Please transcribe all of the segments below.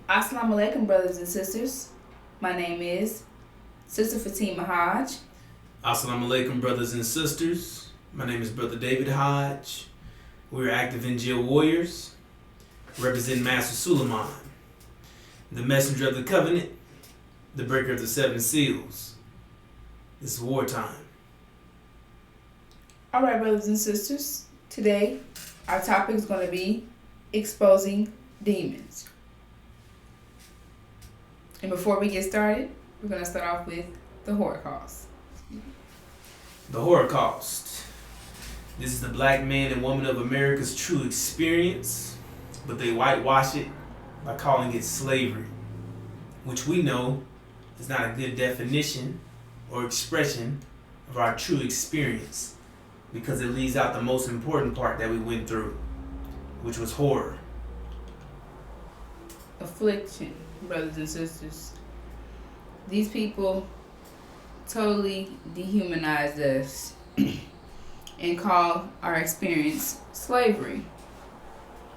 Assalamu alaikum, brothers and sisters. My name is Sister Fatima Hodge. Assalamu alaikum, brothers and sisters. My name is Brother David Hodge. We're active NGO warriors, representing Master Suleiman, the messenger of the covenant, the breaker of the seven seals. This is wartime. All right, brothers and sisters. Today, our topic is going to be exposing demons. And before we get started, we're going to start off with the Holocaust. The Holocaust. This is the black man and woman of America's true experience, but they whitewash it by calling it slavery, which we know is not a good definition or expression of our true experience, because it leaves out the most important part that we went through, which was horror. Affliction, brothers and sisters. These people totally dehumanized us and call our experience slavery,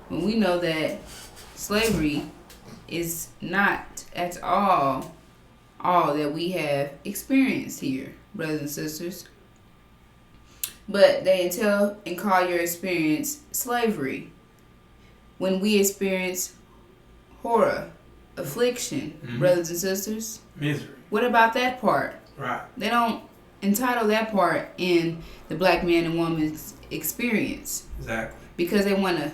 when we know that slavery is not at all that we have experienced here, brothers and sisters. But they tell and call your experience slavery when we experience horror, affliction, brothers and sisters. Misery. What about that part? Right. They don't entitle that part in the black man and woman's experience, Exactly. because they want to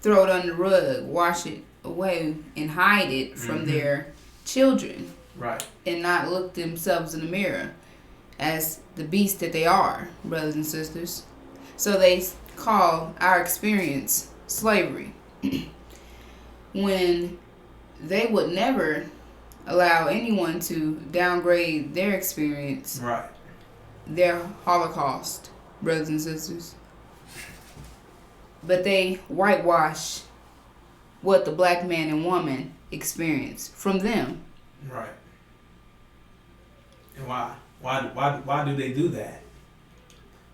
throw it under the rug, wash it away, and hide it from their children, Right. and not look themselves in the mirror as the beast that they are, brothers and sisters. So they call our experience slavery when they would never allow anyone to downgrade their experience, Right. their Holocaust, brothers and sisters. But they whitewash what the black man and woman experienced from them. Right. And why? Why do they do that?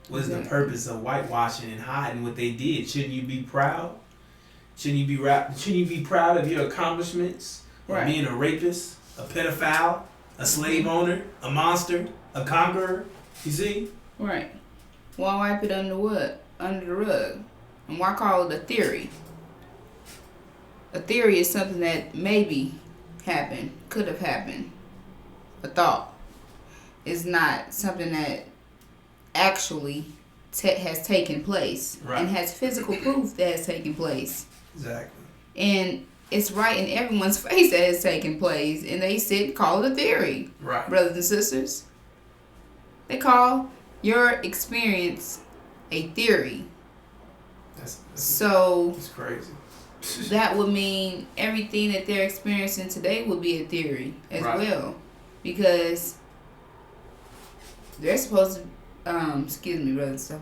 What is the purpose of whitewashing and hiding what they did? Shouldn't you be proud? Shouldn't you be proud of your accomplishments? Or Right. being a rapist, a pedophile, a slave owner, a monster, a conqueror? You see? Right. Why wipe it under the rug? And why call it a theory? A theory is something that maybe happened, could have happened. A thought is not something that actually has taken place, Right. and has physical proof that has taken place. Exactly. And it's right in everyone's face that has taken place, and they sit and call it a theory. Right. Brothers and sisters, they your experience a theory. That's So crazy. that would mean everything that they're experiencing today would be a theory as Right. well, because they're supposed to, excuse me, brother, stuff.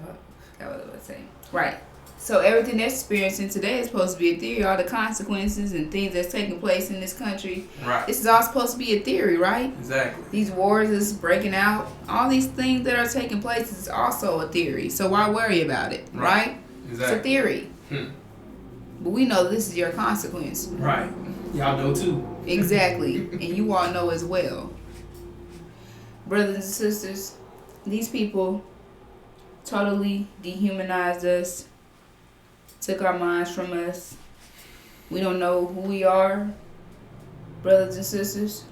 That was what I was saying. Right. So everything they're experiencing today is supposed to be a theory. All the consequences and things that's taking place in this country, Right. this is all supposed to be a theory, right? Exactly. These wars is breaking out. All these things that are taking place is also a theory. So why worry about it, right? It's a Exactly. theory. Hmm. But we know this is your consequence. Right. Y'all know too. Exactly. And you all know as well. Brothers and sisters, these people totally dehumanized us, took our minds from us. We don't know who we are, brothers and sisters.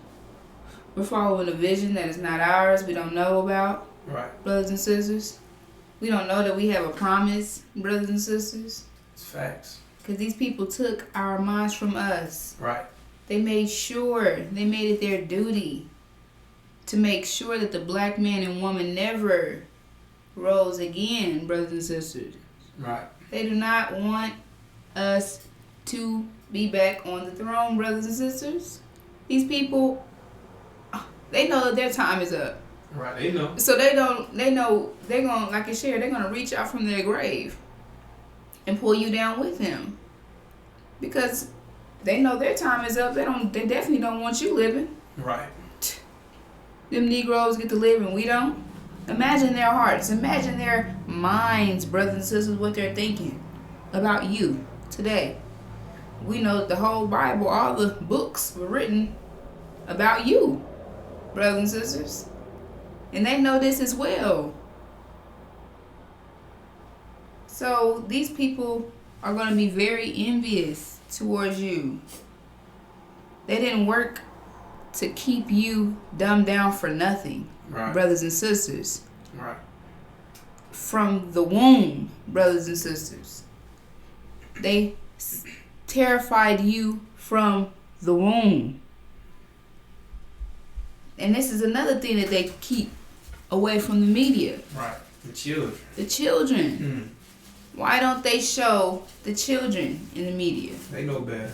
We're following a vision that is not ours, we don't know about, Right. brothers and sisters. We don't know that we have a promise, brothers and sisters. It's facts. Because these people took our minds from us. Right. They made it their duty to make sure that the black man and woman never rose again, brothers and sisters. Right. They do not want us to be back on the throne, brothers and sisters. These people, they know that their time is up. Right. They know. So they know they're going, like I shared, they're going to reach out from their grave and pull you down with them. Because they know their time is up. They definitely don't want you living. Right. Them Negroes get to live and we don't. Imagine their hearts. Imagine their minds, brothers and sisters, what they're thinking about you today. We know the whole Bible, all the books were written about you, brothers and sisters. And they know this as well. So these people are going to be very envious towards you. They didn't work to keep you dumbed down for nothing, Right. brothers and sisters. Right. From the womb, brothers and sisters. They terrified you from the womb. And this is another thing that they keep away from the media. Right. The children. The children. Why don't they show the children in the media? They know better.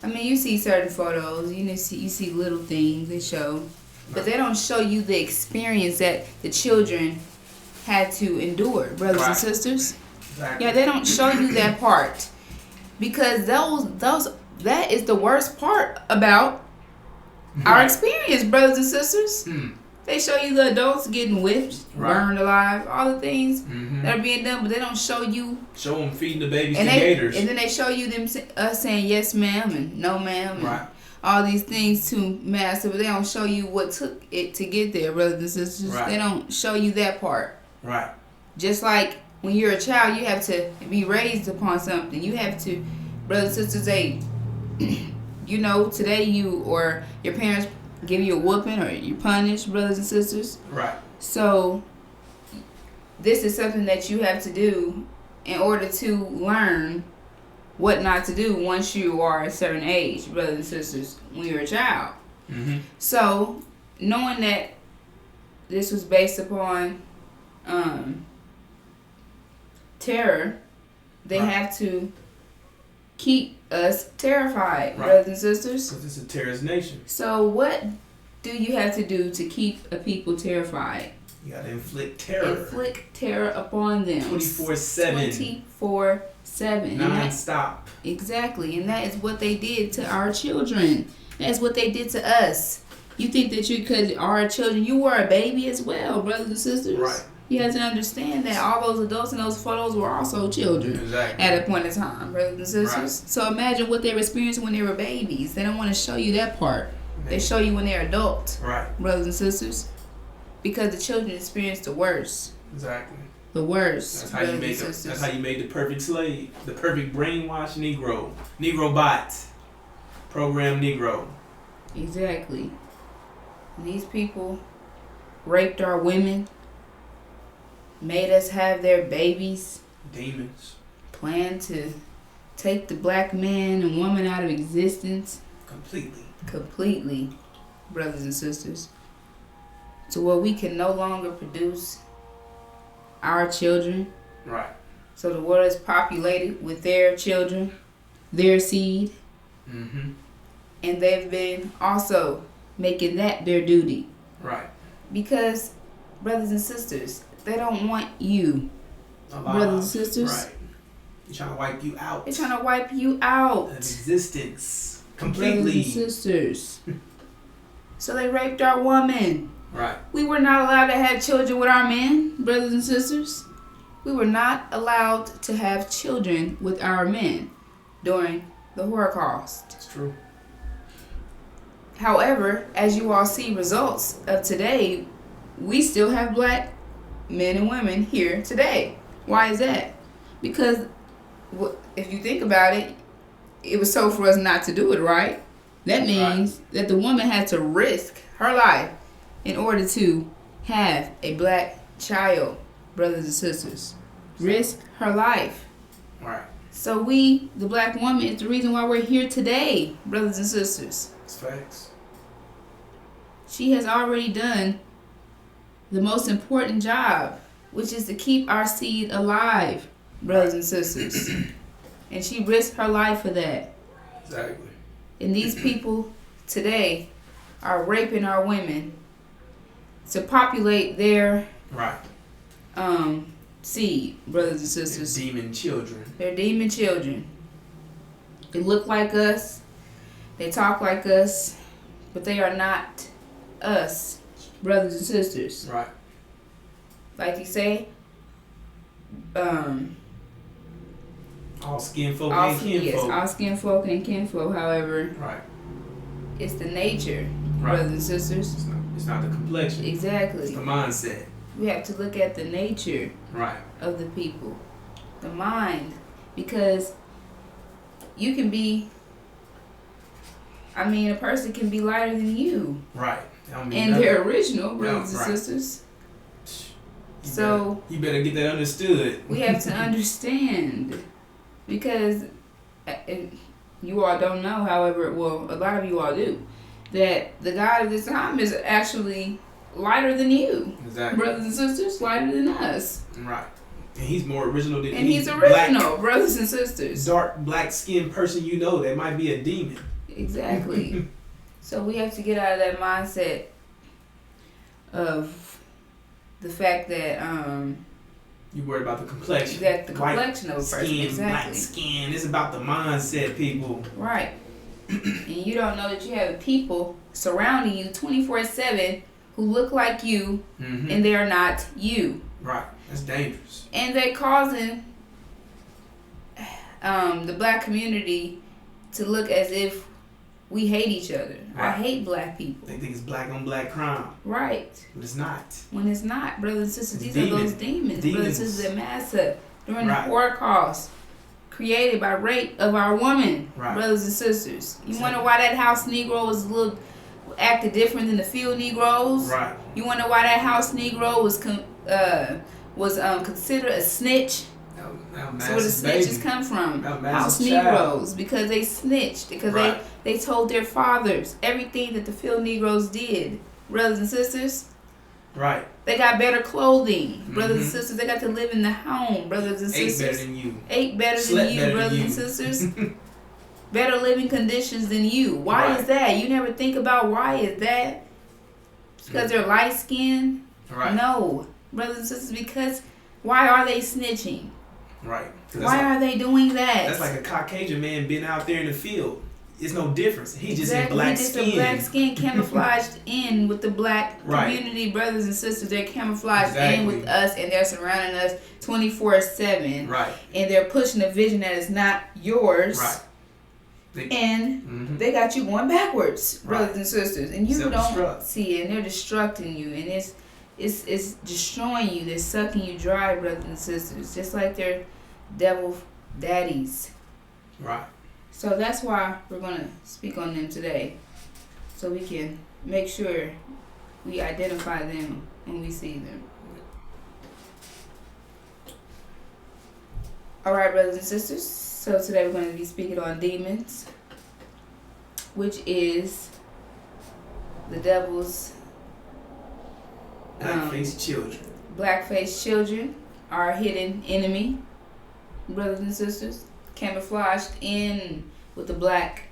I mean, you see certain photos, you see little things they show, but they don't show you the experience that the children had to endure, brothers and sisters. Exactly. Yeah, they don't show you that part, because that is the worst part about our experience, brothers and sisters. They show you the adults getting whipped, burned alive, all the things that are being done, but they don't show you. Show them feeding the babies to gators. And then they show you them saying yes ma'am and no ma'am and all these things to master, but they don't show you what took it to get there, brothers and sisters. They don't show you that part. Right. Just like when you're a child, you have to be raised upon something. You have to, brothers and sisters, today you or your parents give you a whooping or you punish, brothers and sisters. Right. So this is something that you have to do in order to learn what not to do once you are a certain age, brothers and sisters, when you're a child. So knowing that this was based upon terror, they have to keep us terrified, brothers and sisters. Because it's a terrorist nation. So what do you have to do to keep a people terrified? You got to inflict terror. Inflict terror upon them. 24/7. 24/7. Non-stop. Exactly. And that is what they did to our children. That's what they did to us. You think that you could, our children, you were a baby as well, brothers and sisters. Right. You have to understand that all those adults in those photos were also children at a point in time, brothers and sisters. Right. So imagine what they were experiencing when they were babies. They don't want to show you that part. They show you when they're adults, brothers and sisters, because the children experience the worst. Exactly. The worst. That's how you make that's how you made the perfect slave, the perfect brainwashed Negro, Negro bot, program Negro. Exactly. And these people raped our women, made us have their babies, Demons. planned to take the black man and woman out of existence. Completely, brothers and sisters. To where we can no longer produce our children. Right. So the world is populated with their children, their seed. And they've been also making that their duty. Right. Because, brothers and sisters, they don't want you, brothers and sisters. Right. They're trying to wipe you out. They're trying to wipe you out of existence. Completely. Brothers and sisters. So they raped our woman. Right. We were not allowed to have children with our men, brothers and sisters. We were not allowed to have children with our men during the Holocaust. It's true. However, as you all see results of today, we still have black men and women here today. Why is that? Because if you think about it, it was told for us not to do it, right? That means that the woman had to risk her life in order to have a black child, brothers and sisters. Risk her life. Right. So we, the black woman, is the reason why we're here today, brothers and sisters. It's facts. She has already done the most important job, which is to keep our seed alive, brothers and sisters. And she risked her life for that. Exactly. And these people today are raping our women to populate their seed, brothers and sisters. They're demon children. They're demon children. They look like us. They talk like us. But they are not us, brothers and sisters. Right. Like you say, All skin folk all and kin yes, folk. all skin folk and kinfolk. However, Right. it's the nature, Right. brothers and sisters. It's not the complexion. It's Exactly. the mindset. We have to look at the nature Right. of the people, the mind, because you can be. I mean, a person can be lighter than you, Right. I don't mean and nothing. they're original, brothers right. and sisters. You better get that understood. We have to understand, because you all don't know, however, well, a lot of you all do, that the God of this time is actually lighter than you, Exactly. brothers and sisters, lighter than us. Right. And he's more original than And any he's original, black, brothers and sisters. dark black skinned person you know that might be a demon. Exactly. So we have to get out of that mindset of the fact that You worry about the complexion. that the White complexion of a person. skin, Exactly. black skin. It's about the mindset, people. Right. And you don't know that you have people surrounding you 24/7 who look like you, Mm-hmm. and they are not you. Right. That's dangerous. And they're causing the black community to look as if we hate each other. I Right. hate black people. They think it's black on black crime, Right. but it's not. When it's not, brothers and sisters, It's these are those demons. Brothers and sisters at Massa during Right. the Holocaust, created by rape of our woman, Right. brothers and sisters. You wonder why that house Negro was a little acted different than the field Negroes? Right. You wonder why that house Negro was considered a snitch? That So where the massive snitches baby. come from? That House massive child. Negroes, because they snitched, because Right. they told their fathers everything that the field Negroes did. Brothers and sisters, Right. they got better clothing. Brothers and Mhm. sisters, they got to live in the home. Brothers and Ate sisters, better than you. ate better Slept than you. better than Brothers you. and sisters, better living conditions than you. Why Right. is that? You never think about why is that? Because they're light skinned? Right. No, brothers and sisters, because why are they snitching? Right. 'Cause that's Why like, are they doing that? that's like a Caucasian man being out there in the field. It's no difference. He's just in Exactly. black Just skin. a black skin camouflaged in with the black Right. community, brothers and sisters. They're camouflaged in Exactly. with us, and they're surrounding us 24/7. Right. And they're pushing a vision that is not yours. Right. And Mm-hmm. they got you going backwards, brothers Right. and sisters, and you don't Self-destruct. see it. And they're destructing you, and it's destroying you. They're sucking you dry, brothers and sisters, just like their devil daddies. Right. So that's why we're gonna speak on them today, so we can make sure we identify them when we see them. All right, brothers and sisters. So today we're going to be speaking on demons, which is the devil's Black-faced children. black-faced children, our hidden enemy, brothers and sisters, camouflaged in with the black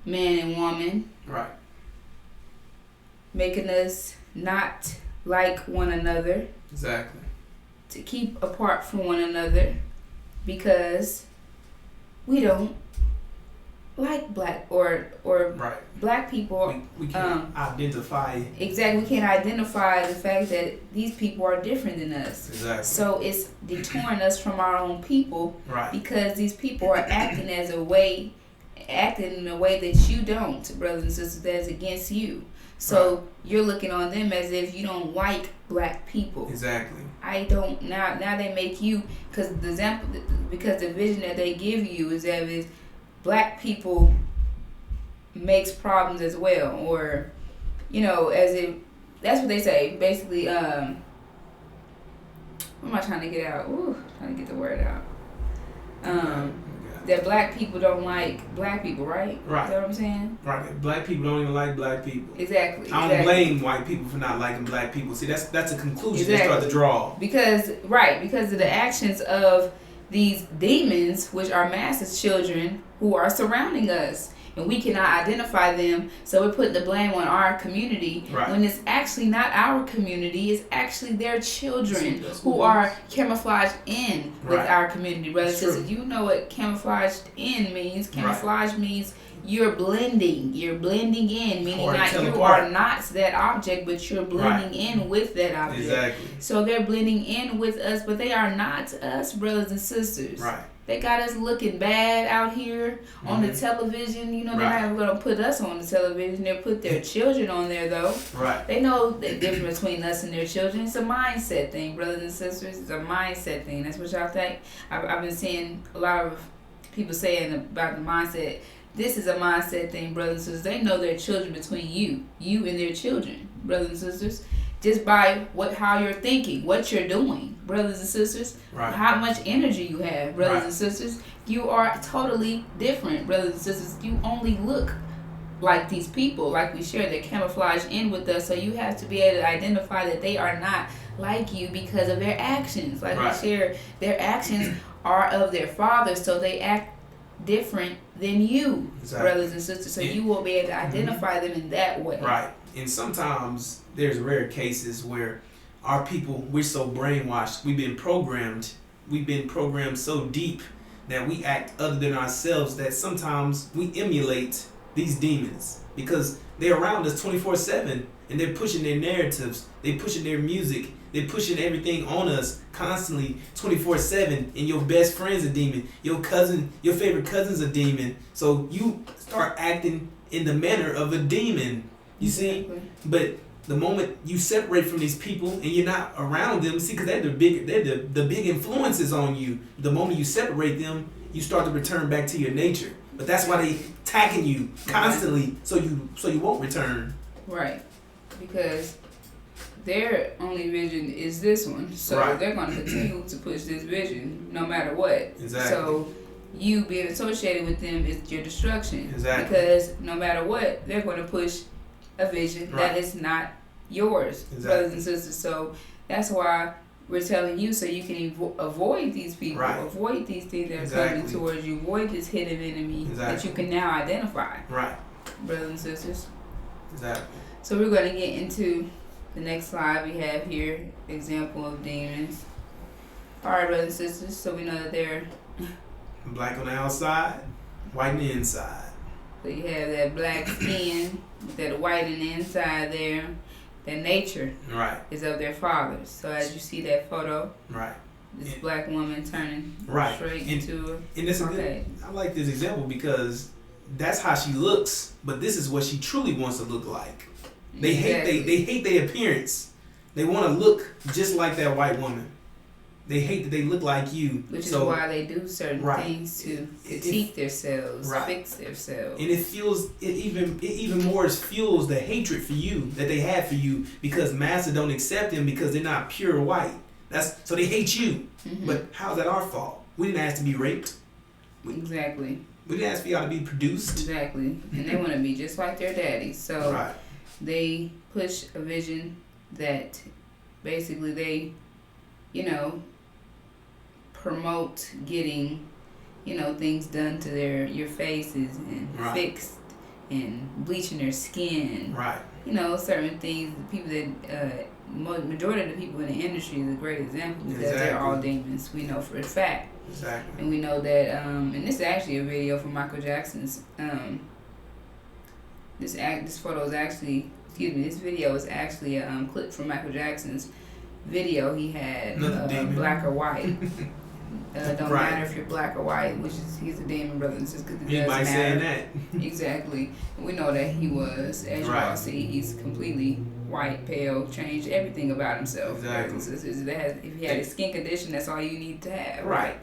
man and woman, Right. making us not like one another, Exactly. to keep apart from one another, because we don't like black or Right. black people. We can identify. Exactly, we can't identify the fact that these people are different than us. Exactly. So it's detouring us from our own people, Right. because these people are acting in a way that you don't, brothers and sisters, that's against you. So you're looking on them as if you don't like black people. Exactly. I don't now. Now they make you, because the vision that they give you is that if black people makes problems as well, or as if that's what they say. Basically, what am I trying to get out? Trying to get the word out. That black people don't like black people, right? Right. Is that what I'm saying? Right. Black people don't even like black people. Exactly. I don't blame white people for not liking black people. See, that's a conclusion they Exactly. start to draw. Because of the actions of these demons, which are Master's children who are surrounding us, and we cannot identify them, so we're putting the blame on our community, Right. when it's actually not our community, it's actually their children That's who what it are camouflaged in with Right. our community, brothers and It's sisters. You know what camouflaged in means. Camouflage means you're blending in, meaning Hard to not tell you apart. are not that object, but you're blending in with that object. Exactly. So they're blending in with us, but they are not us, brothers and sisters. Right. They got us looking bad out here on the television. You know, they're not even going to put us on the television. They'll put their children on there, though. Right. They know the difference between us and their children. It's a mindset thing, brothers and sisters. It's a mindset thing. That's what y'all think. I've been seeing a lot of people saying about the mindset. This is a mindset thing, brothers and sisters. They know their children between you and their children, brothers and sisters. Just by how you're thinking, what you're doing, brothers and sisters. Right. How much energy you have, brothers Right. and sisters. You are totally different, brothers and sisters. You only look like these people, like we share. They're camouflaged in with us, so you have to be able to identify that they are not like you because of their actions. Like Right. we share, their actions are of their father, so they act different than you, Exactly. brothers and sisters. So you will be able to identify them in that way. Right. And sometimes there's rare cases where our people, we're so brainwashed, we've been programmed so deep that we act other than ourselves, that sometimes we emulate these demons because they're around us 24/7 and they're pushing their narratives, they're pushing their music, they're pushing everything on us constantly 24/7, and your best friend's a demon, your favorite cousin's a demon, so you start acting in the manner of a demon. You see? But the moment you separate from these people and you're not around them, see, because they're the big influences on you. The moment you separate them, you start to return back to your nature. But that's why they attacking you constantly, so you won't return. Right, because their only vision is this one, so Right. they're going to continue to push this vision no matter what. Exactly. So you being associated with them is your destruction. Exactly. Because no matter what, they're going to push a vision that is not yours, brothers and sisters. So that's why we're telling you, so you can avoid these people, avoid these things that are coming towards you, avoid this hidden enemy that you can now identify. Right. Brothers and sisters. Exactly. So we're going to get into the next slide we have here, example of demons. Alright, brothers and sisters, so we know that they're black on the outside, white on the inside. So you have that black skin, that white on the inside there. Their nature is of their fathers. So as you see that photo, this black woman turning straight into and this I like this example because that's how she looks, but this is what she truly wants to look like. They hate their appearance. They want to look just like that white woman. They hate that they look like you. Which is why they do certain things to critique themselves, fix themselves. And it even more fuels the hatred for you that they have for you, because Massa don't accept them because they're not pure white. So they hate you. Mm-hmm. But how's that our fault? We didn't ask to be raped. Exactly. We didn't ask for y'all to be produced. Exactly. And they want to be just like their daddy. So they push a vision that basically they, promote getting, things done to your faces and fixed and bleaching their skin. Right. Certain things. The people that majority of the people in the industry is a great example because they're all demons. We know for a fact. Exactly. And we know that. And this is actually a video from Michael Jackson's. This photo is actually. This video is actually a clip from Michael Jackson's video he had, black or white. Don't matter if you're black or white, which is he's a demon, brother and sister. Anybody saying that? Exactly. We know that he was, as you all see, he's completely white, pale, changed everything about himself. Exactly. Brothers and sisters, if he had a skin condition, that's all you need to have. Right.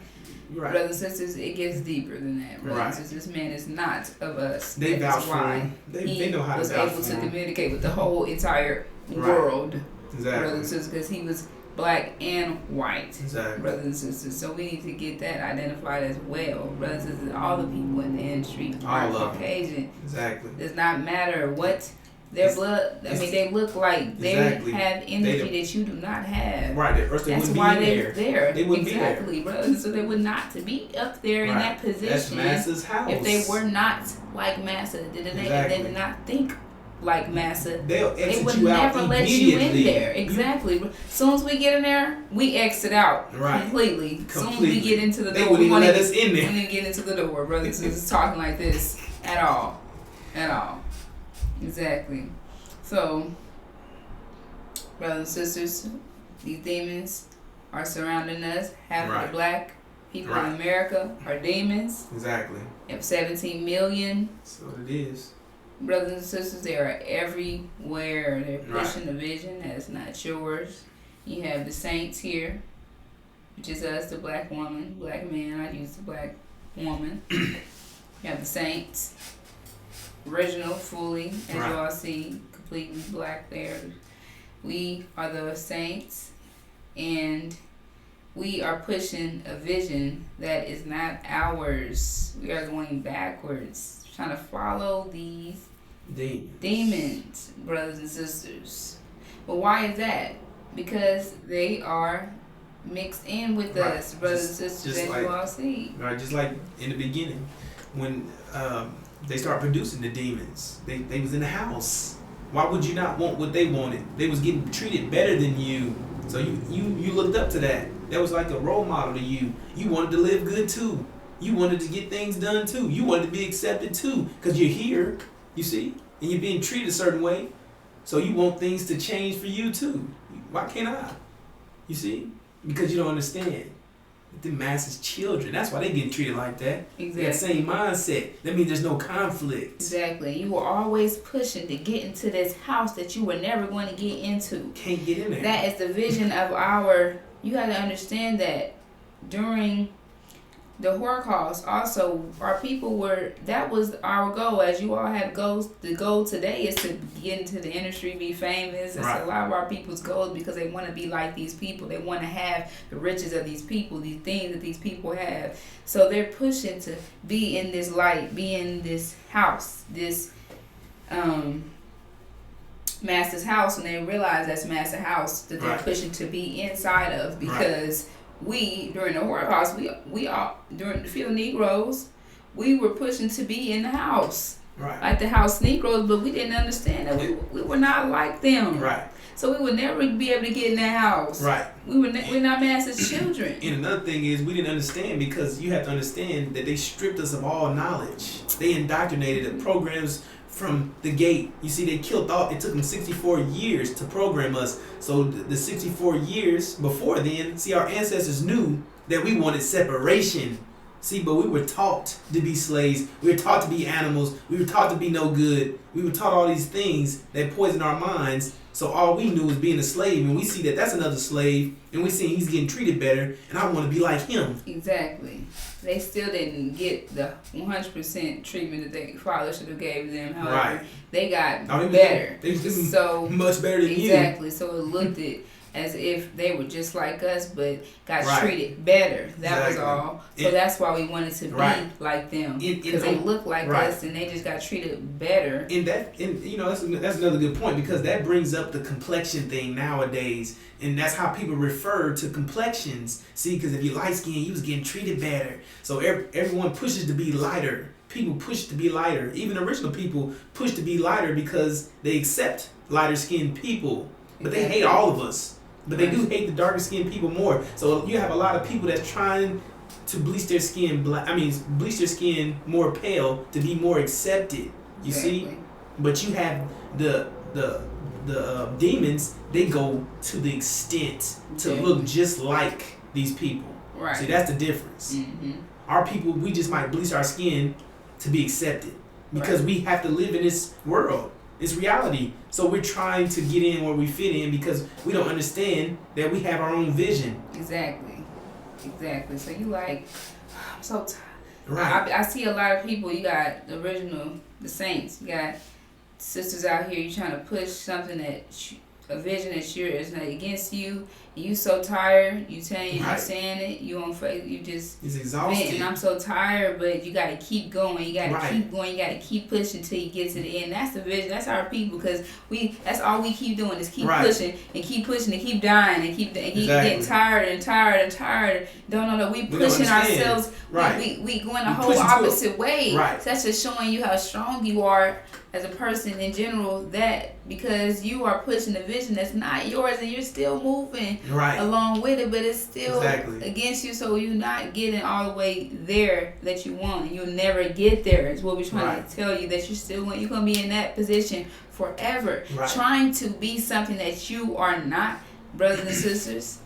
Brothers and sisters, it gets deeper than that. Brothers and sisters, this man is not of us. They vouch for him. They know how to vouch for him. He was able to communicate with the whole entire world. Exactly. Brothers and sisters, because he was black and white. Exactly. Brothers and sisters. So we need to get that identified as well. Brothers and sisters, all the people in the industry are Caucasian. Exactly. Does not matter what their blood. They look like they have energy that you do not have. Right. That's why they're there. They wouldn't be brothers. So they would not be up there in that position. That's Massa's house. If they were not like Massa, they did not think like Massa, they would never let you in there. Exactly. As soon as we get in there, we exit out completely. As soon as we get into the door, we won't let us in there. We didn't get into the door, brothers. Just talking like this at all. Exactly. So, brothers and sisters, these demons are surrounding us. Half of the black people Right. in America are demons. Exactly. You have 17 million That's what it is. brothers and sisters. They are everywhere. They're Right. pushing a vision that's not yours. You have the saints here, which is us, the black woman, black man. I use the black woman. You have the saints, original, fully, as Right. you all see, completely black there. We are the saints, and we are pushing a vision that is not ours. We are going backwards, trying to follow these demons, brothers and sisters. But why is that? Because they are mixed in with Right. us, brothers and sisters, as you all see. Right, just like in the beginning, when they start producing the demons, they was in the house. Why would you not want what they wanted? They was getting treated better than you, so you looked up to that. That was like a role model to you. You wanted to live good too. You wanted to get things done too. You wanted to be accepted too, because you're here, you see, and you're being treated a certain way. So you want things to change for you too. Why can't I? You see, because you don't understand. The masses children. That's why they getting treated like that. Exactly. That same mindset. That means there's no conflict. Exactly. You were always pushing to get into this house that you were never going to get into. Can't get in there. That is the vision of our. You got to understand that during the Holocaust, also our people were. That was our goal. As you all have goals. The goal today is to get into the industry, be famous. It's Right. a lot of our people's goals because they want to be like these people. They want to have the riches of these people, these things that these people have. So they're pushing to be in this light, be in this house, this master's house, and they realize that's master house that they're Right. pushing to be inside of because we during the Holocaust we all during the field Negroes we were pushing to be in the house Right. like the house Negroes, but we didn't understand that we were not like them. Right. So we would never be able to get in that house. Right. We're not master's children. And another thing is we didn't understand because you have to understand that they stripped us of all knowledge. They indoctrinated the programs from the gate. You see, they killed off. It took them 64 years to program us. So the 64 years before then, see, our ancestors knew that we wanted separation. See, but we were taught to be slaves. We were taught to be animals. We were taught to be no good. We were taught all these things that poisoned our minds. So all we knew was being a slave, and we see that that's another slave, and we see he's getting treated better, and I want to be like him. Exactly. They still didn't get the 100% treatment that their father should have gave them. However, Right. they got Oh, better. They was So much better than you. exactly. So it looked as if they were just like us, but got Right. treated better. That was Exactly. all. So And- that's why we wanted to be Right. like them, And because they look like right. us, and they just got treated better. And you know, that's another good point because that brings up the complexion thing nowadays, and that's how people refer to complexions. See, because if you light skinned, you was getting treated better. So everyone pushes to be lighter. People push to be lighter. Even original people push to be lighter because they accept lighter skinned people, but they hate all of us. But they do hate the darker skinned people more. So you have a lot of people that's trying to bleach their skin bleach their skin more pale to be more accepted. You see? Exactly. But you have the demons. They go to the extent to Yeah. look just like these people. Right. See, that's the difference. Mm-hmm. Our people, we just might bleach our skin to be accepted because we have to live in this world. It's reality. So we're trying to get in where we fit in because we don't understand that we have our own vision. Exactly. So you like, I'm so tired. Right. I see a lot of people. You got the saints. You got sisters out here. You trying to push something a vision that is not against you. And you so tired. You saying Right. you saying it. You on Facebook. You just. It's exhausting. And I'm so tired, but you got to keep going. You got to Right. keep going. You got to keep pushing till you get to the end. That's the vision. That's our people because that's all we keep doing is keep Right. pushing and keep dying and keep Exactly. getting tired and tired and tired. Don't know that we don't pushing understand. ourselves. Right. We going the We whole pushing to opposite way. Right. So that's just showing you how strong you are as a person in general. That because you are pushing a vision that's not yours and you're still moving Right. along with it, but it's still Exactly. against you, so you're not getting all the way there that you want, and you'll never get there. Is what we're trying Right. to tell you, that you're gonna be in that position forever, Right. trying to be something that you are not, brothers and sisters.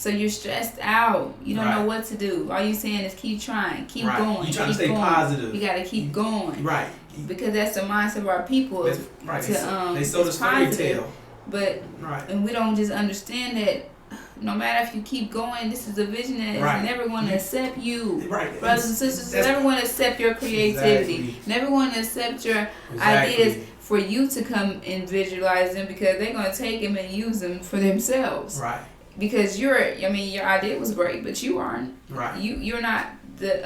So you're stressed out. You don't Right. know what to do. All you saying is keep trying, keep Right. going. You trying keep to stay going. positive. You gotta keep going. Right. Because that's the mindset of our people. That's, right. To, They sold a it's fairy positive. tale. But Right. and we don't just understand that no matter if you keep going, this is a vision that is Right. never going to accept you. Right. Brothers and sisters, That's- never going to accept your creativity. Exactly. Never going to accept your Exactly. ideas for you to come and visualize them because they're going to take them and use them for themselves. Right. Because your idea was great, but you aren't. Right. You're not the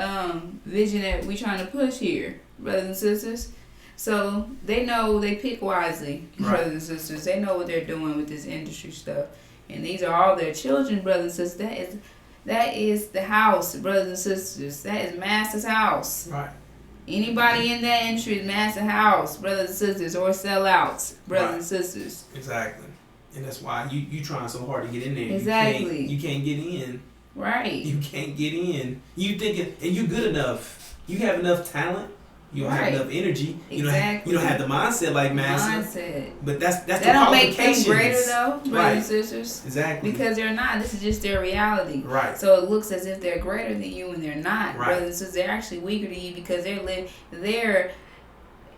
vision that we're trying to push here, brothers and sisters. So they know they pick wisely, Right. brothers and sisters. They know what they're doing with this industry stuff, and these are all their children, brothers and sisters. That is the house, brothers and sisters. That is Master's house. Right. Anybody in that industry is Master's house, brothers and sisters, or sellouts, brothers and sisters. Exactly. And that's why you trying so hard to get in there. Exactly. You can't get in. Right. You can't get in. You thinking, and you good enough. You have enough talent. You don't Right. have enough energy. You Exactly. don't have the mindset like Master. Mindset. But that's That the don't make them qualifications. greater though, brothers Right. and sisters. Exactly. Because they're not. This is just their reality. Right. So it looks as if they're greater than you, and they're not, Right. brothers and sisters. They're actually weaker than you because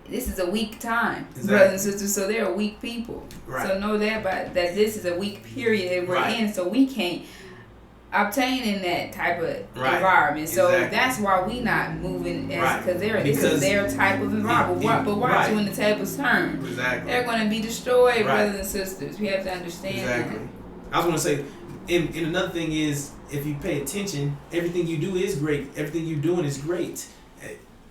this is a weak time, Exactly. brothers and sisters. So they're weak people. Right. So know that, that this is a weak period we're Right. in. So we can't obtain in that type of Right. environment. So Exactly. that's why we not moving as Right. this Because is their type of environment. But watch right. when the tables turn. Exactly. They're going to be destroyed, Right. brothers and sisters. We have to understand Exactly. I was gonna say, and another thing is, if you pay attention, everything you do is great. Everything you're doing is great.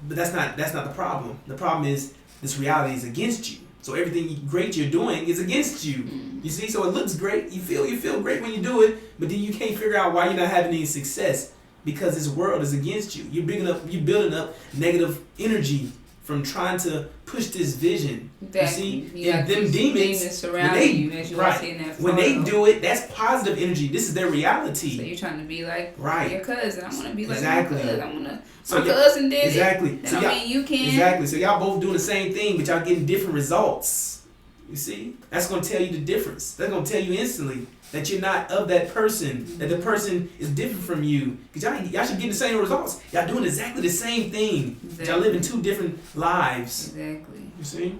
But that's not the problem. The problem is this reality is against you. So everything great you're doing is against you. You see, so it looks great. You feel great when you do it, but then you can't figure out why you're not having any success because this world is against you. You're building up negative energy from trying to push this vision. that. You see, You and got them these demons surrounding you as you right, walk in that when they photo. do it, that's positive energy. This is their reality. So you're trying to be like Right. your cousin. I want to be like Exactly. my cousin. I want to. So My y'all- cousin did exactly. it. So I y'all- mean, you can. Exactly. So y'all both doing the same thing, but y'all getting different results. You see? That's gonna tell you the difference. That's gonna tell you instantly that you're not of that person. That the person is different from you. Cause y'all should get the same results. Y'all doing exactly the same thing. But y'all living two different lives. Exactly. You see?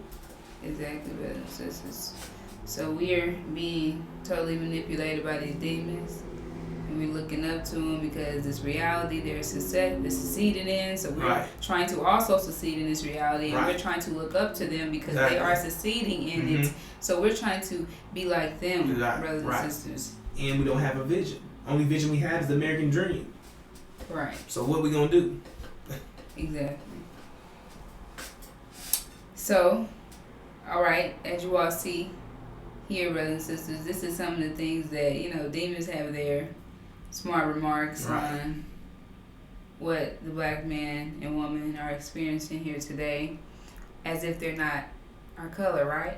Exactly, brothers and sisters. So we're being totally manipulated by these demons. And we're looking up to them because this reality they're succeeding in. So we're Right. trying to also succeed in this reality. And Right. we're trying to look up to them because Exactly. they are succeeding in it. So we're trying to be like them, Right. brothers Right. and sisters. And we don't have a vision. Only vision we have is the American dream. Right. So what we gonna do? Exactly. So, all right, as you all see here, brothers and sisters, this is some of the things that, demons have their smart remarks Right. on what the black man and woman are experiencing here today, as if they're not our color, right?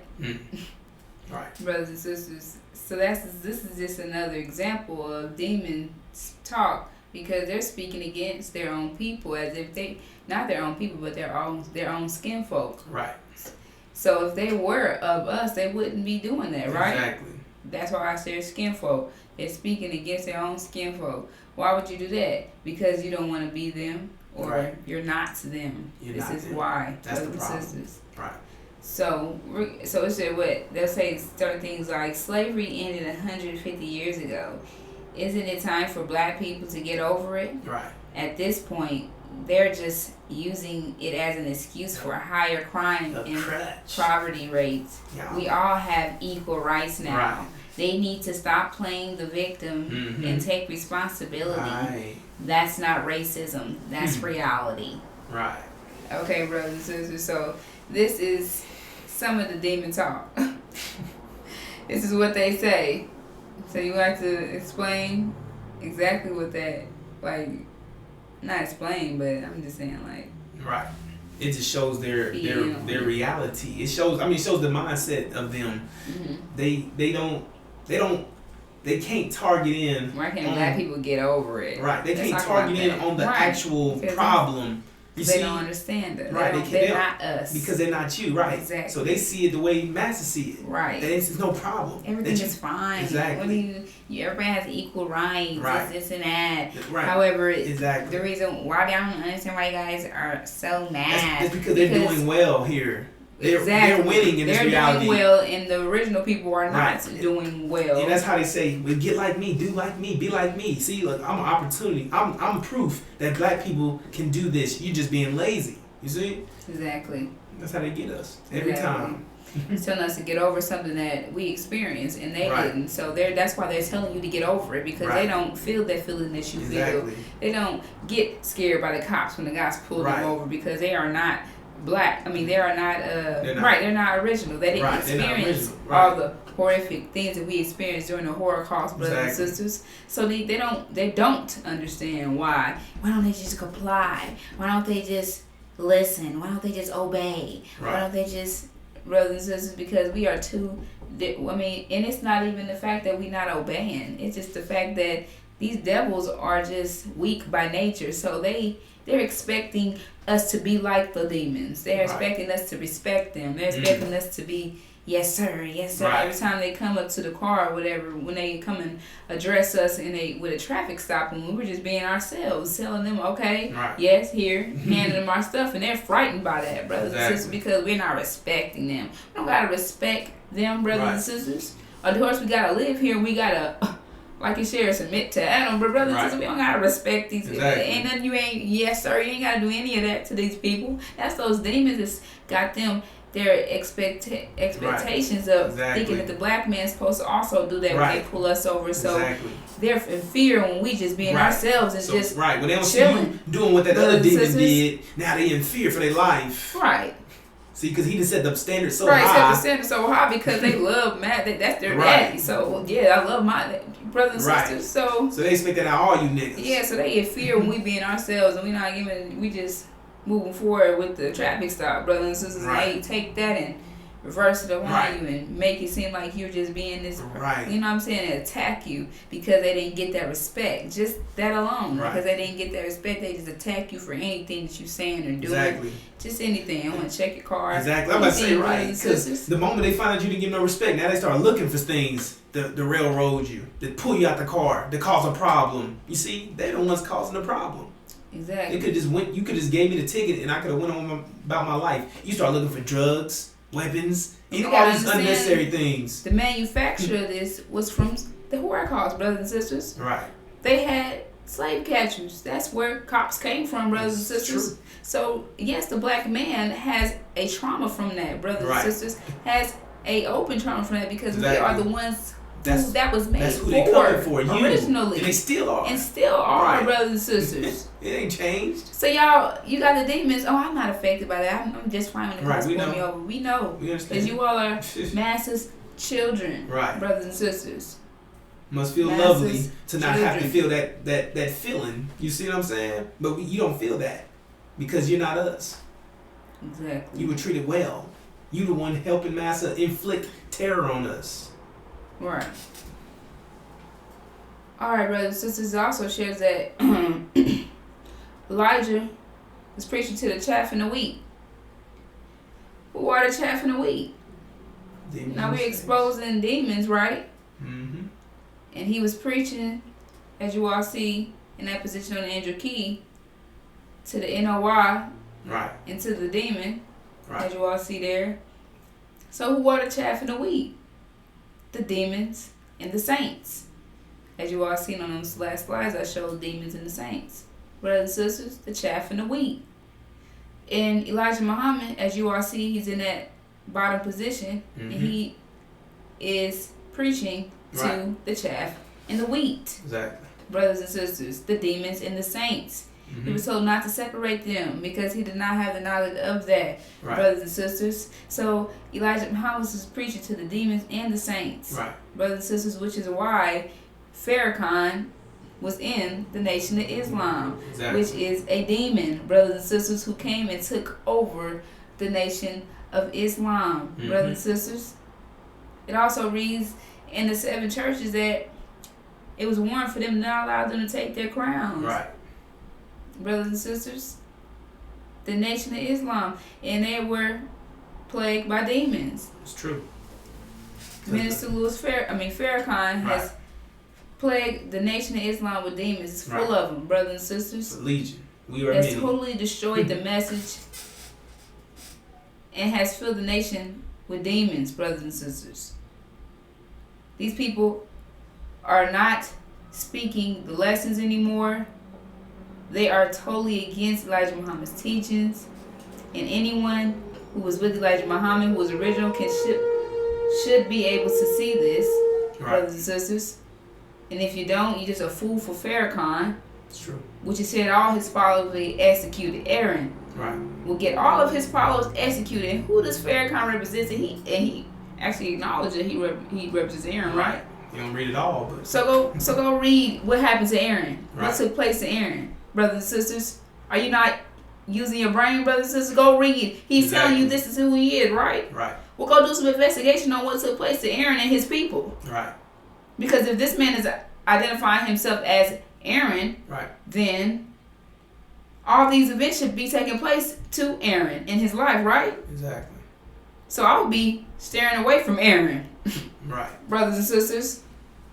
Right. Brothers and sisters. So this is just another example of demons talk because they're speaking against their own people as if they not their own people but their own skin folk. Right. So if they were of us, they wouldn't be doing that, right? Exactly. That's why I say skin folk. They're speaking against their own skin folk. Why would you do that? Because you don't want to be them or Right. you're not them. You're this not is them. why. That's the brothers and problem. sisters. Right. So it said what? They'll say certain things like slavery ended 150 years ago. Isn't it time for black people to get over it? Right. At this point, they're just using it as an excuse for higher crime A and crutch. poverty rates. Yeah. We all have equal rights now. Right. They need to stop playing the victim Mhm. and take responsibility. Right. That's not racism. That's reality. Right. Okay, brothers and sisters. So this is some of the demon talk. This is what they say. So you have to explain exactly what that, like, not explain, but I'm just saying, like. Right. It just shows their Yeah. reality. It shows the mindset of them. Mm-hmm. They can't target in. Why can't on- black people get over it? Right. They Let's can't talk about target in that. on the Right. actual Because problem. They don't understand that. Right. They're not us. Because they're not you, right? Exactly. So they see it the way Master see it. Right. That it's no problem. Everything is fine. Exactly. Everybody has equal rights. Right. This and that. Right. However, exactly. the reason why I don't understand why you guys are so mad. That's because they're doing well here. They're winning in this reality. They're doing well, and the original people are not doing well. And that's how they say, well, get like me, do like me, be like me. See, look, I'm an opportunity. I'm proof that black people can do this. You're just being lazy. You see? Exactly. That's how they get us every time. It's telling us to get over something that we experienced and they didn't. So that's why they're telling you to get over it, because they don't feel that feeling that you feel. They don't get scared by the cops when the cops pull them over, because they are not black. I mean, they are not, they're not original. They didn't experience all the horrific things that we experienced during the Holocaust, brothers and sisters. So they don't understand why. Why don't they just comply? Why don't they just listen? Why don't they just obey? Why don't they just, brothers and sisters, because we are too, and it's not even the fact that we're not obeying. It's just the fact that these devils are just weak by nature. So they're expecting us to be like the demons. They're expecting us to respect them. They're expecting us to be, yes sir, yes sir. Every time they come up to the car or whatever, when they come and address us with a traffic stop, and we were just being ourselves, telling them, okay, yes, here, handing them our stuff, and they're frightened by that, brothers and sisters, because we're not respecting them. We don't gotta respect them, brothers and sisters. Of course, we gotta live here, and we gotta, like you said, submit to Adam, but brothers and sisters, we don't gotta respect these people. Ain't nothing you ain't, yes sir, you ain't gotta do any of that to these people. That's those demons that's got them their expectations of thinking that the black man's supposed to also do that when they pull us over. So they're in fear when we just being ourselves and just when they don't see you doing what that other demon did, now they in fear for their life. Right. See, because he just set the standard so high. Set the standard so high because they love that's their daddy. So I love my brothers and sisters. So they expect that out all you niggas. Yeah, so they in fear when we being ourselves and we just moving forward with the traffic stop, brothers and sisters. They take that and reverse it around you and make it seem like you're just being this, you know what I'm saying, and attack you because they didn't get that respect. Just that alone. Because they didn't get that respect, they just attack you for anything that you're saying or doing. Just anything. I want to check your car. Exactly. I'm about to say, because the moment they find out you didn't give no respect, now they start looking for things to railroad you, to pull you out the car, to cause a problem. You see, they're the ones causing the problem. Exactly. You could just gave me the ticket and I could have went on about my life. You start looking for drugs, weapons, all these unnecessary things. The manufacturer of this was from the Holocaust, brothers and sisters. Right. They had slave catchers. That's where cops came from, brothers and sisters. True. So yes, the black man has a trauma from that, brothers and sisters. Has a open trauma from that because we are the ones that was made who they coming for, you. Originally. And they still are. And still are, brothers and sisters. It ain't changed. So y'all, you got the demons. Oh, I'm not affected by that. I'm just fine when the cops pull me over. We know. We understand. Because you all are Master's children, brothers and sisters. Must feel lovely to not have to feel that feeling. You see what I'm saying? But you don't feel that because you're not us. Exactly. You were treated well. You the one helping Master inflict terror on us. Right. Alright, brothers and sisters, it also shares that Elijah was preaching to the chaff and the wheat. Who are the chaff and the wheat? Demons. Now we're exposing demons, right? Mm-hmm. And he was preaching, as you all see in that position on the Andrew Key, to the NOI, and to the demon, as you all see there. So who are the chaff and the wheat? The demons and the saints. As you all seen on those last slides, I showed demons and the saints. Brothers and sisters, the chaff and the wheat. And Elijah Muhammad, as you all see, he's in that bottom position, and he is preaching to the chaff and the wheat. Exactly. Brothers and sisters, the demons and the saints. He was told not to separate them because he did not have the knowledge of that, brothers and sisters. So Elijah Muhammad was preaching to the demons and the saints, brothers and sisters, which is why Farrakhan was in the Nation of Islam, which is a demon, brothers and sisters, who came and took over the Nation of Islam, brothers and sisters. It also reads in the 7 churches that it was warned for them to not allow them to take their crowns. Brothers and sisters. the Nation of Islam, and they were plagued by demons. It's true. Minister Farrakhan has plagued the Nation of Islam with demons. It's full of them, brothers and sisters. It's a legion. We are has many. totally destroyed the message and has filled the nation with demons, brothers and sisters. These people are not speaking the lessons anymore. They are totally against Elijah Muhammad's teachings. And anyone who was with Elijah Muhammad, who was original, should be able to see this, brothers and sisters. And if you don't, you're just a fool for Farrakhan. It's true. Which he said all his followers will be executed. Aaron will get all of his followers executed. And who does Farrakhan represent? He actually acknowledged that he represents Aaron, right? You don't read it all, but so go read what happened to Aaron. Right. What took place to Aaron, brothers and sisters. Are you not using your brain, brothers and sisters? Go read. He's telling you this is who he is, right? Right. Well, go do some investigation on what took place to Aaron and his people. Right. Because if this man is identifying himself as Aaron, then all these events should be taking place to Aaron in his life, right? Exactly. So I would be staring away from Aaron. Right. Brothers and sisters,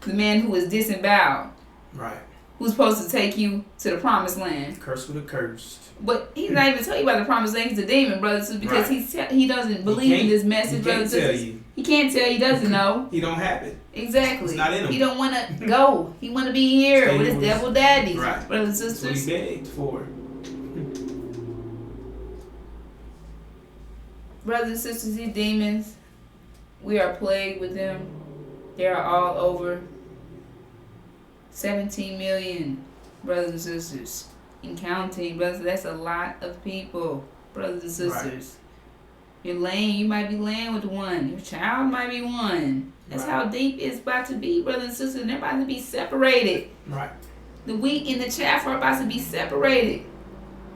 the man who is disemboweled. Right. Who's supposed to take you to the promised land. Cursed with the cursed. But he's not even telling you about the promised land. He's a demon, brothers and sisters, because he doesn't believe in this message, brothers and sisters. He can't tell you. He doesn't know. He don't have it. Exactly. It's not in him. He don't want to go. He want to be here with his devil daddies, right. brothers and sisters. That's what he begged for. Brothers and sisters, these demons, we are plagued with them. They are all over. 17 million brothers and sisters. And counting, brothers. That's a lot of people, brothers and sisters. You might be laying with one. Your child might be one. That's how deep it's about to be, brothers and sisters. And they're about to be separated. Right. The wheat and the chaff are about to be separated.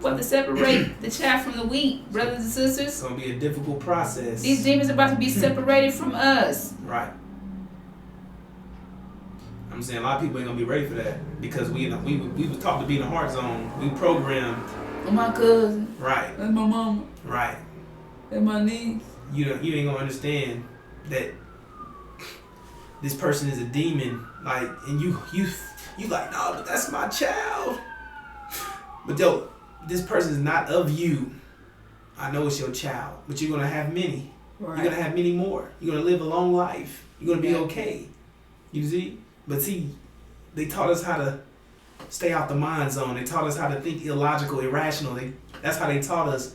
What to separate the chaff from the wheat, brothers and sisters? It's going to be a difficult process. These demons are about to be separated from us. Right. I'm saying a lot of people ain't going to be ready for that because we was taught to be in the heart zone. We programmed. Oh, my cousin. Right. That's my mama. Right. That's my niece. You ain't going to understand that this person is a demon. Like, and you like, no, but that's my child. But this person is not of you. I know it's your child, but you're going to have many. Right. You're going to have many more. You're going to live a long life. You're going to be okay. You see? But see, they taught us how to stay out the mind zone. They taught us how to think illogical, irrational. That's how they taught us.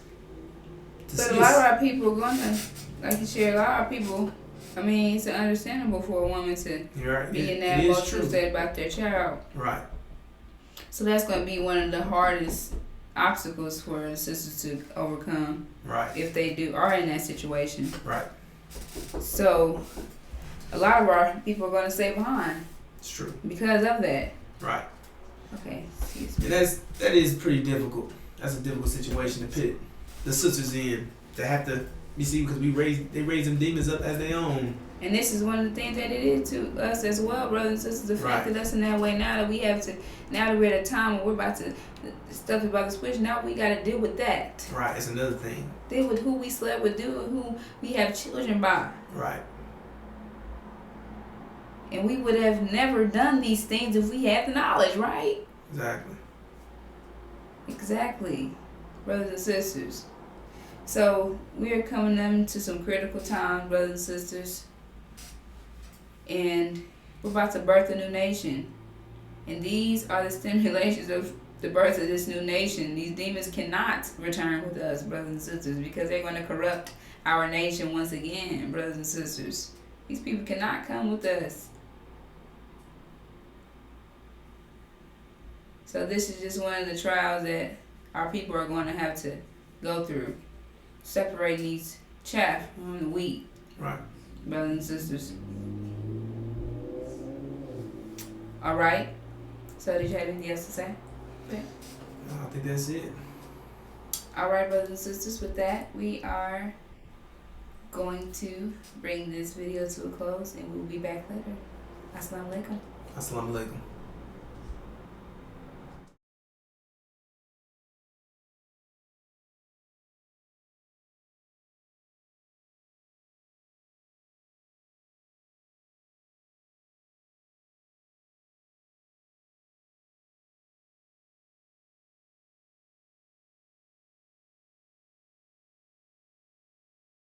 But a lot of our people are going to, like you shared, a lot of our people, I mean, it's understandable for a woman to be in that emotional state about their child. Right. So that's going to be one of the hardest obstacles for the sisters to overcome. Right. If they are in that situation. Right. So a lot of our people are going to stay behind. It's true. Because of that. Right. Okay. Excuse me. And that is pretty difficult. That's a difficult situation to put the sisters in. They have to, you see, because they raise them demons up as their own. And this is one of the things that it is to us as well, brothers and sisters, affected us in that way. Now that we're at a time when stuff is about to switch, now we got to deal with that. Right, it's another thing. Deal with who we slept with, deal with who we have children by. Right. And we would have never done these things if we had the knowledge, right? Exactly, brothers and sisters. So we are coming into some critical time, brothers and sisters. And we're about to birth a new nation. And these are the stimulations of the birth of this new nation. These demons cannot return with us, brothers and sisters, because they're going to corrupt our nation once again, brothers and sisters. These people cannot come with us. So this is just one of the trials that our people are going to have to go through. Separating these chaff from the wheat. Right. Brothers and sisters. All right. So did you have anything else to say? Okay. No, I think that's it. All right, brothers and sisters. With that, we are going to bring this video to a close, and we'll be back later. Assalamu alaikum. Assalamu alaikum.